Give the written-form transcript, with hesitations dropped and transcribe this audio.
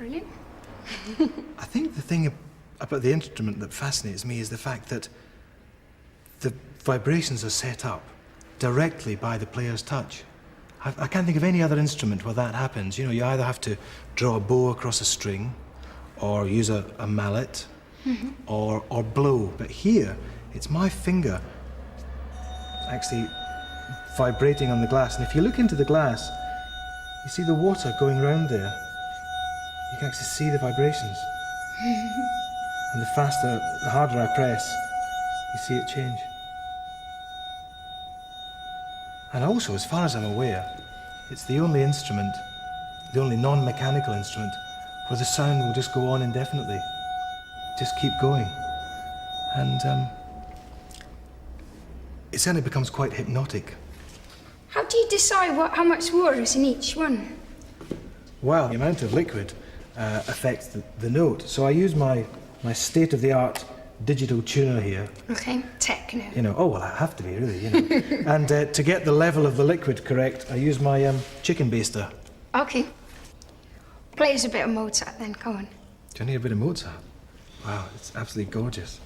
Brilliant. I think the thing about the instrument that fascinates me is the fact that the vibrations are set up directly by the player's touch. I can't think of any other instrument where that happens. You know, you either have to draw a bow across a string, or use a mallet, or blow. But here, it's my finger actually vibrating on the glass. And if you look into the glass, you see the water going round there. You can actually see the vibrations. And the harder I press, you see it change. And also, as far as I'm aware, it's the only instrument, the only non-mechanical instrument, where the sound will just go on indefinitely. Just keep going. And it certainly becomes quite hypnotic. How do you decide how much water is in each one? Well, the amount of liquid affects the note. So I use my state-of-the-art digital tuner here. Okay, techno. You know, oh well, I have to be really, you know. And to get the level of the liquid correct, I use my chicken baster. Okay. Play us a bit of Mozart then, go on. Do you need a bit of Mozart? Wow, it's absolutely gorgeous.